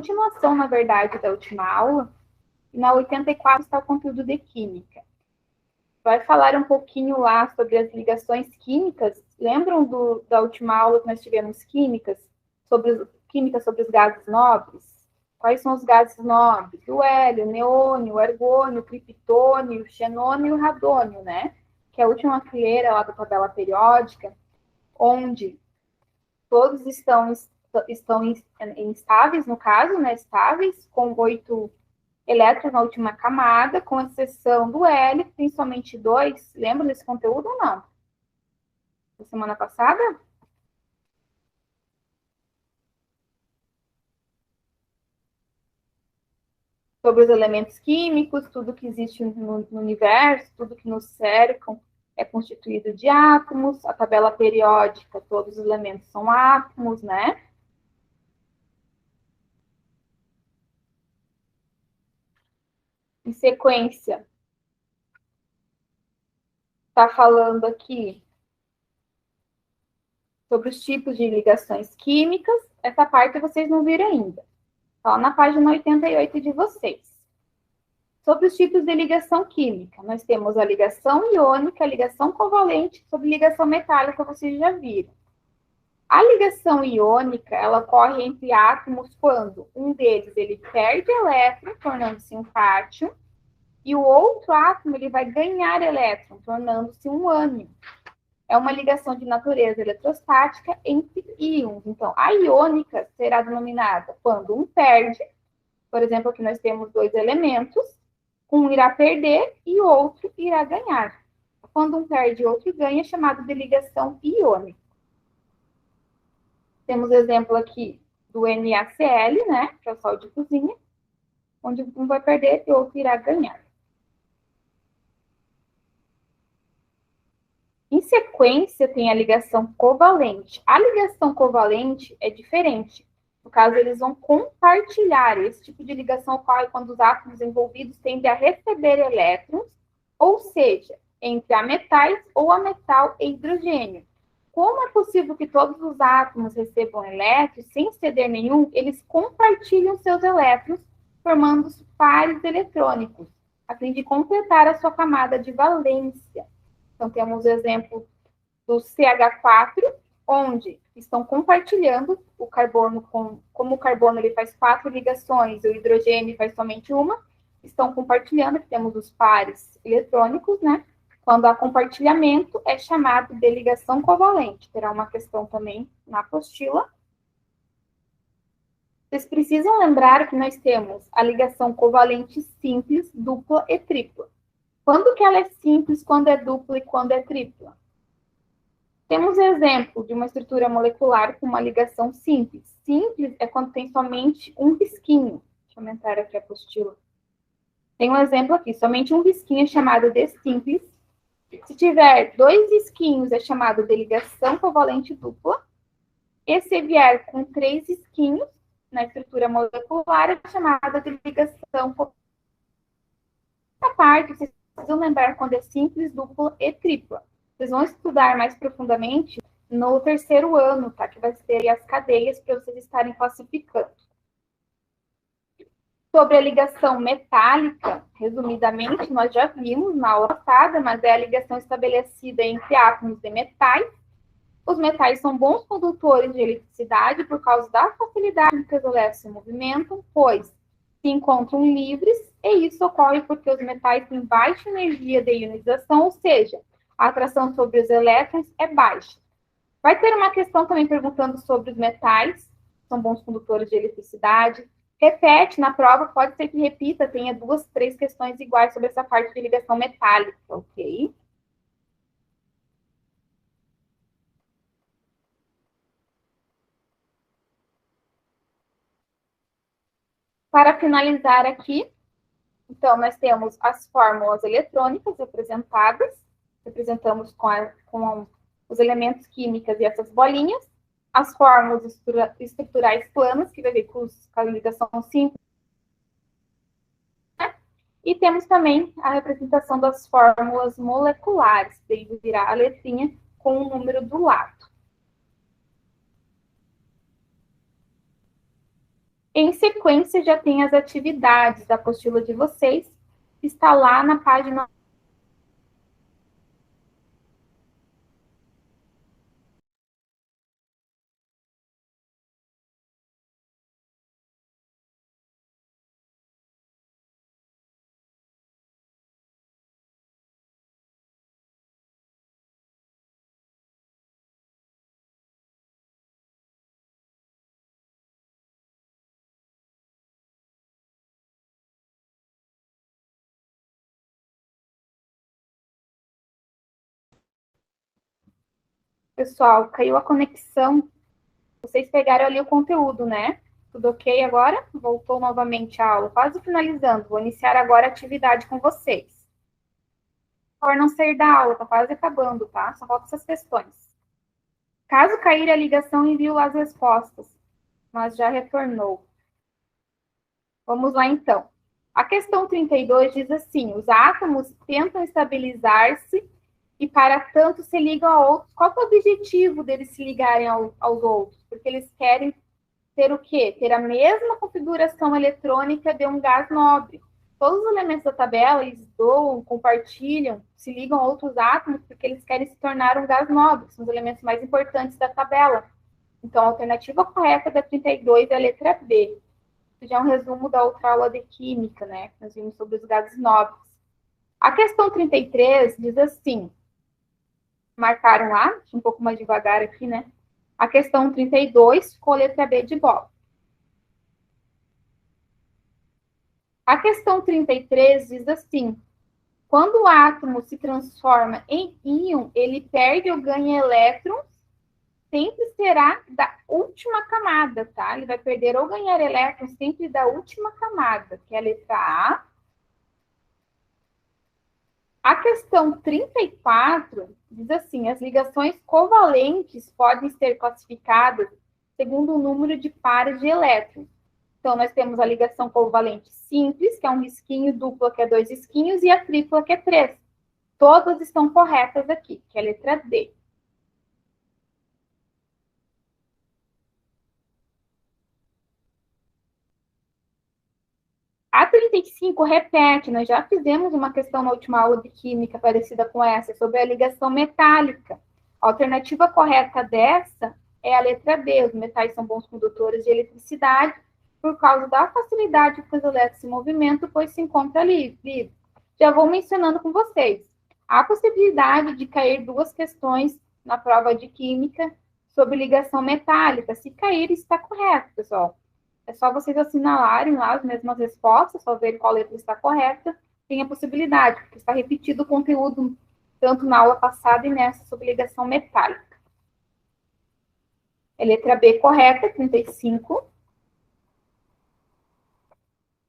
continuação, na verdade, da última aula. E na 84 está o conteúdo de Química. Vai falar um pouquinho lá sobre as ligações químicas. Lembram da última aula que nós tivemos química sobre os gases nobres? Quais são os gases nobres? O hélio, o neônio, o argônio, o criptônio, o xenônio e o radônio, né? Que é a última fileira lá da tabela periódica, onde todos estão instáveis, no caso, né? Estáveis, com 8 elétrons na última camada, com exceção do hélio, que tem somente 2. Lembram desse conteúdo ou não? Da semana passada? Sobre os elementos químicos, tudo que existe no universo, tudo que nos cercam é constituído de átomos. A tabela periódica, todos os elementos são átomos, né? Em sequência, está falando aqui sobre os tipos de ligações químicas. Essa parte vocês não viram ainda. Está lá na página 88 de vocês. Sobre os tipos de ligação química, nós temos a ligação iônica, a ligação covalente, sobre ligação metálica, vocês já viram. A ligação iônica, ela ocorre entre átomos quando um deles ele perde elétron, tornando-se um cátion, e o outro átomo ele vai ganhar elétron, tornando-se um ânion. É uma ligação de natureza eletrostática entre íons. Então, a iônica será denominada quando um perde, por exemplo, aqui nós temos 2 elementos, um irá perder e o outro irá ganhar. Quando um perde e o outro ganha, é chamado de ligação iônica. Temos exemplo aqui do NaCl, né, que é o sal de cozinha, onde um vai perder e o outro irá ganhar. Em sequência, tem a ligação covalente. A ligação covalente é diferente. No caso, eles vão compartilhar. Esse tipo de ligação ocorre quando os átomos envolvidos tendem a receber elétrons, ou seja, entre ametais ou ametal e hidrogênio. Como é possível que todos os átomos recebam elétrons sem ceder nenhum, eles compartilham seus elétrons, formando pares eletrônicos, a fim de completar a sua camada de valência. Então, temos o exemplo do CH4, onde estão compartilhando o carbono, como o carbono ele faz 4 ligações, o hidrogênio faz somente uma, estão compartilhando, que temos os pares eletrônicos, né? Quando há compartilhamento, é chamado de ligação covalente. Terá uma questão também na apostila. Vocês precisam lembrar que nós temos a ligação covalente simples, dupla e tripla. Quando que ela é simples, quando é dupla e quando é tripla? Temos exemplo de uma estrutura molecular com uma ligação simples. Simples é quando tem somente um risquinho. Deixa eu aumentar aqui a apostila. Tem um exemplo aqui, somente um risquinho chamado de simples. Se tiver 2 risquinhos, é chamado de ligação covalente dupla. E se vier com 3 risquinhos na estrutura molecular, é chamada de ligação covalente. Essa parte, vocês precisam lembrar quando é simples, dupla e tripla. Vocês vão estudar mais profundamente no 3º ano, tá? Que vai ser as cadeias para vocês estarem classificando. Sobre a ligação metálica, resumidamente, nós já vimos na aula passada, mas é a ligação estabelecida entre átomos de metais. Os metais são bons condutores de eletricidade por causa da facilidade que os elétrons se movimentam, pois se encontram livres, e isso ocorre porque os metais têm baixa energia de ionização, ou seja, a atração sobre os elétrons é baixa. Vai ter uma questão também perguntando sobre os metais, são bons condutores de eletricidade. Repete na prova, pode ser que repita, tenha 2, 3 questões iguais sobre essa parte de ligação metálica, ok? Para finalizar aqui, então, nós temos as fórmulas eletrônicas representamos com os elementos químicos e essas bolinhas, as fórmulas estruturais planas, que vai ver com a ligação simples, né? E temos também a representação das fórmulas moleculares, que daí virá a letrinha com o número do lado. Em sequência, já tem as atividades da apostila de vocês, que está lá na página. Pessoal, caiu a conexão. Vocês pegaram ali o conteúdo, né? Tudo ok agora? Voltou novamente a aula, quase finalizando. Vou iniciar agora a atividade com vocês. Por não sair da aula, tá quase acabando, tá? Só faltam essas questões. Caso cair a ligação, envio as respostas, mas já retornou. Vamos lá, então. A questão 32 diz assim: os átomos tentam estabilizar-se e, para tanto, se ligam a outros. Qual é o objetivo deles se ligarem aos outros? Porque eles querem ter o quê? Ter a mesma configuração eletrônica de um gás nobre. Todos os elementos da tabela, eles doam, compartilham, se ligam a outros átomos porque eles querem se tornar um gás nobre, são os elementos mais importantes da tabela. Então, a alternativa correta da 32 é a letra B. Isso já é um resumo da outra aula de química, né? Nós vimos sobre os gases nobres. A questão 33 diz assim, marcaram lá, deixa um pouco mais devagar aqui, né? A questão 32 ficou a letra B de bola. A questão 33 diz assim, quando o átomo se transforma em íon, ele perde ou ganha elétrons, sempre será da última camada, tá? Ele vai perder ou ganhar elétrons sempre da última camada, que é a letra A. A questão 34 diz assim, as ligações covalentes podem ser classificadas segundo o número de pares de elétrons. Então, nós temos a ligação covalente simples, que é um risquinho, dupla, que é 2 risquinhos, e a tripla, que é 3. Todas estão corretas aqui, que é a letra D. A 35 repete, nós já fizemos uma questão na última aula de química parecida com essa, sobre a ligação metálica. A alternativa correta dessa é a letra B. Os metais são bons condutores de eletricidade por causa da facilidade que os elétrons se movimentam, pois se encontra livre. Já vou mencionando com vocês. Há possibilidade de cair duas questões na prova de química sobre ligação metálica. Se cair, está correto, pessoal. É só vocês assinalarem lá as mesmas respostas, só ver qual letra está correta. Tem a possibilidade, porque está repetido o conteúdo tanto na aula passada e nessa sobre ligação metálica. É letra B correta, 35.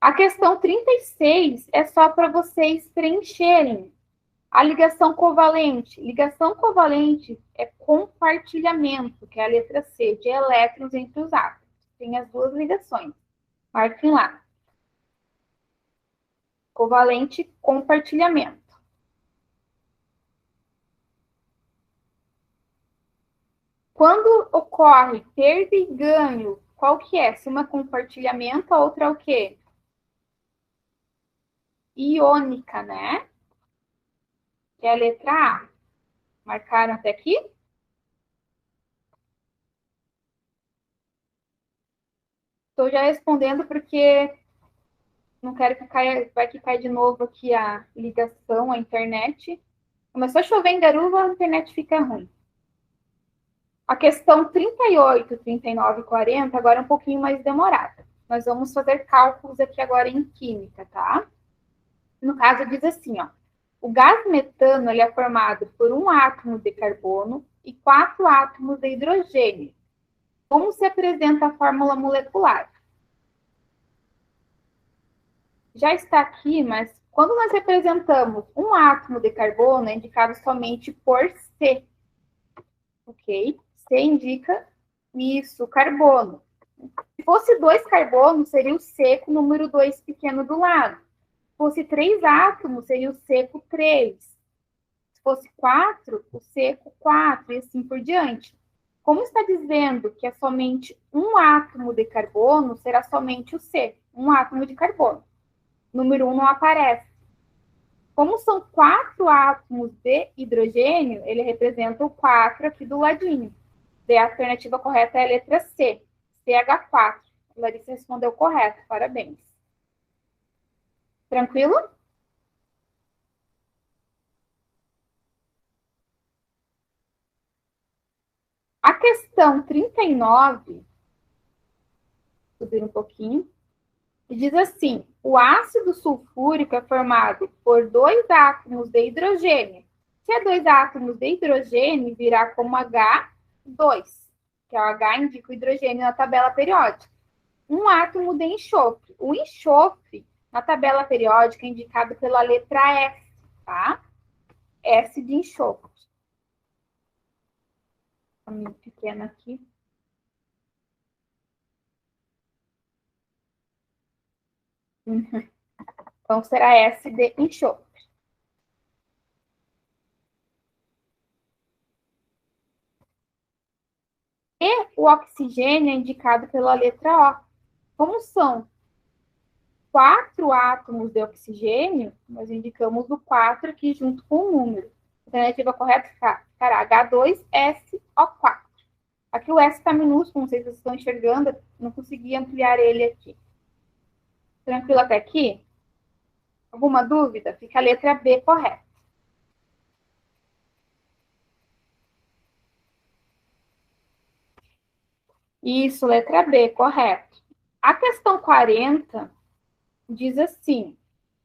A questão 36 é só para vocês preencherem. A ligação covalente. Ligação covalente é compartilhamento, que é a letra C, de elétrons entre os átomos. Tem as duas ligações. Marquem lá. Covalente, compartilhamento. Quando ocorre perda e ganho, qual que é? Se uma é compartilhamento, a outra é o quê? Iônica, né? Que é a letra A. Marcaram até aqui? Estou já respondendo porque não quero que caia, vai que cai de novo aqui a ligação, a internet. Começou a chover em Garuva, a internet fica ruim. A questão 38, 39 e 40 agora é um pouquinho mais demorada. Nós vamos fazer cálculos aqui agora em química, tá? No caso, diz assim, ó. O gás metano ele é formado por um átomo de carbono e 4 átomos de hidrogênio. Como se apresenta a fórmula molecular? Já está aqui, mas quando nós representamos um átomo de carbono, é indicado somente por C. Ok? C indica isso, carbono. Se fosse 2 carbonos, seria o C com o número 2 pequeno do lado. Se fosse 3 átomos, seria o C com 3. Se fosse 4, o C com 4, e assim por diante. Como está dizendo que é somente um átomo de carbono, será somente o C, um átomo de carbono. Número 1 não aparece. Como são 4 átomos de hidrogênio, ele representa o 4 aqui do ladinho. E a alternativa correta é a letra C, CH4. A Larissa respondeu correto, parabéns. Tranquilo? A questão 39, subir um pouquinho, e diz assim: o ácido sulfúrico é formado por 2 átomos de hidrogênio. Se é 2 átomos de hidrogênio, virá como H2, que é o H indica o hidrogênio na tabela periódica. Um átomo de enxofre. O enxofre, na tabela periódica, é indicado pela letra S, tá? S de enxofre. Tá muito pequena aqui. Então, será S de enxofre. E o oxigênio é indicado pela letra O. Como são 4 átomos de oxigênio, nós indicamos o 4 aqui junto com o número. A alternativa correta ficará H2SO4. Aqui o S está minúsculo, não sei se vocês estão enxergando, não consegui ampliar ele aqui. Tranquilo até aqui? Alguma dúvida? Fica a letra B correta. Isso, letra B, correto. A questão 40 diz assim: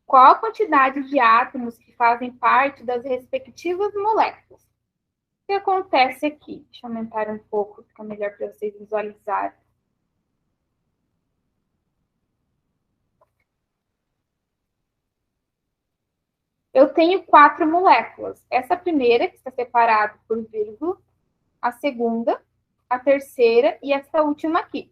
qual a quantidade de átomos que fazem parte das respectivas moléculas? O que acontece aqui? Deixa eu aumentar um pouco, fica melhor para vocês visualizarem. Eu tenho 4 moléculas. Essa primeira, que está separada por vírgula, a segunda, a terceira e essa última aqui.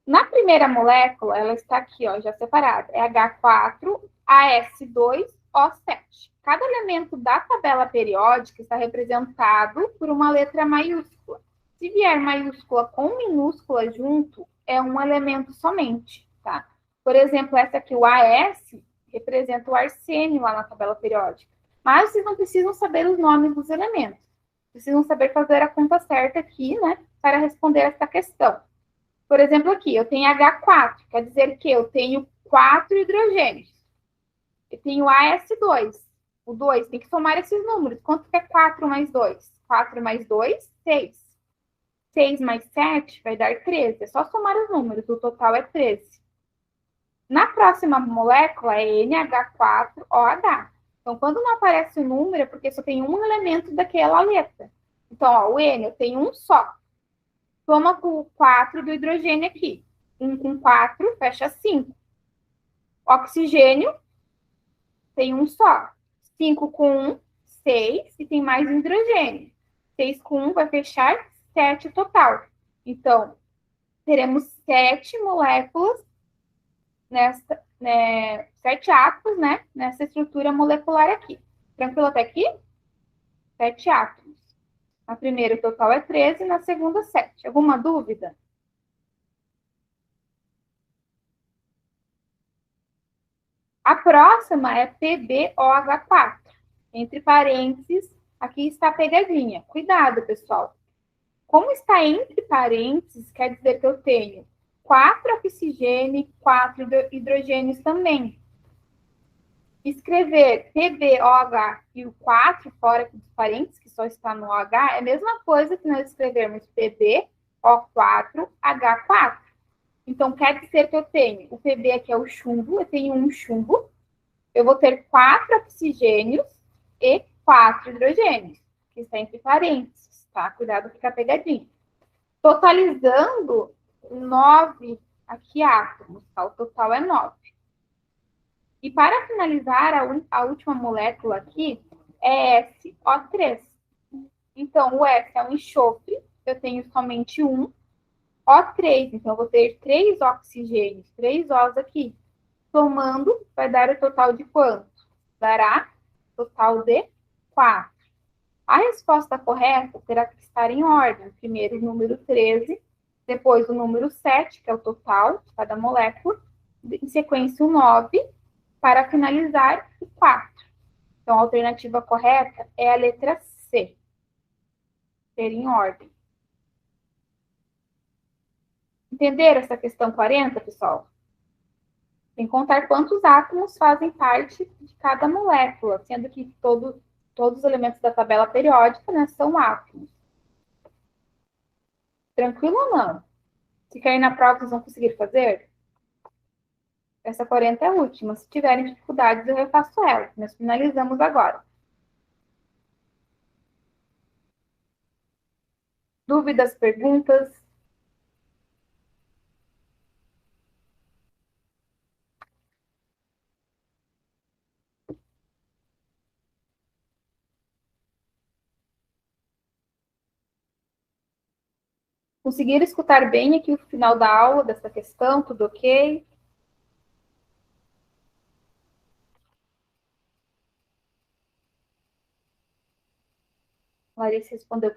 Na primeira molécula, ela está aqui, ó, já separada. É H4AS2O7. Cada elemento da tabela periódica está representado por uma letra maiúscula. Se vier maiúscula com minúscula junto, é um elemento somente, tá? Por exemplo, essa aqui, o AS, representa o arsênio lá na tabela periódica. Mas vocês não precisam saber os nomes dos elementos. Precisam saber fazer a conta certa aqui, né, para responder essa questão. Por exemplo, aqui, eu tenho H4, quer dizer que eu tenho 4 hidrogênios. Eu tenho AS2. O 2 tem que somar esses números. Quanto que é 4 mais 2? 4 mais 2, 6. 6 mais 7 vai dar 13. É só somar os números, o total é 13. Na próxima molécula é NH4OH. Então, quando não aparece o número, é porque só tem um elemento daquela letra. Então, ó, o N eu tenho um só. Soma com 4 do hidrogênio aqui. 1 com 4, fecha 5. Oxigênio, tem um só. 5 com 1, 6. E tem mais um hidrogênio. 6 com 1 vai fechar 7 total. Então, teremos 7 moléculas, nessa, 7 átomos, né? Nessa estrutura molecular aqui. Tranquilo até aqui? 7 átomos. Na primeira, o total é 13, na segunda, 7. Alguma dúvida? A próxima é PbOH4. Entre parênteses, aqui está a pegadinha. Cuidado, pessoal. Como está entre parênteses, quer dizer que eu tenho 4 oxigênio e 4 hidrogênios também. Escrever PbOH e o 4 fora dos parênteses, que só está no OH, é a mesma coisa que nós escrevermos PbO4H4. Então, quer dizer que eu tenho o Pb aqui é o chumbo, eu tenho um chumbo, eu vou ter 4 oxigênios e 4 hidrogênios, que está entre parênteses, tá? Cuidado com a pegadinha. Totalizando 9 aqui átomos, tá? O total é 9. E para finalizar, a última molécula aqui é SO3. Então, o S é um enxofre, eu tenho somente um. O3, então eu vou ter 3 oxigênios, 3 Os aqui. Somando, vai dar o total de quanto? Dará total de 4. A resposta correta terá que estar em ordem. Primeiro o número 13, depois o número 7, que é o total de cada molécula, em sequência o 9, para finalizar o 4. Então, a alternativa correta é a letra C, ter em ordem. Entenderam essa questão 40, pessoal? Sem contar quantos átomos fazem parte de cada molécula, sendo que todos os elementos da tabela periódica, né, são átomos. Tranquilo ou não? Se cair na prova, vocês vão conseguir fazer? Essa 40 é a última. Se tiverem dificuldades, eu refaço ela. Nós finalizamos agora. Dúvidas, perguntas? Conseguiram escutar bem aqui o final da aula dessa questão? Tudo ok? Larissa respondeu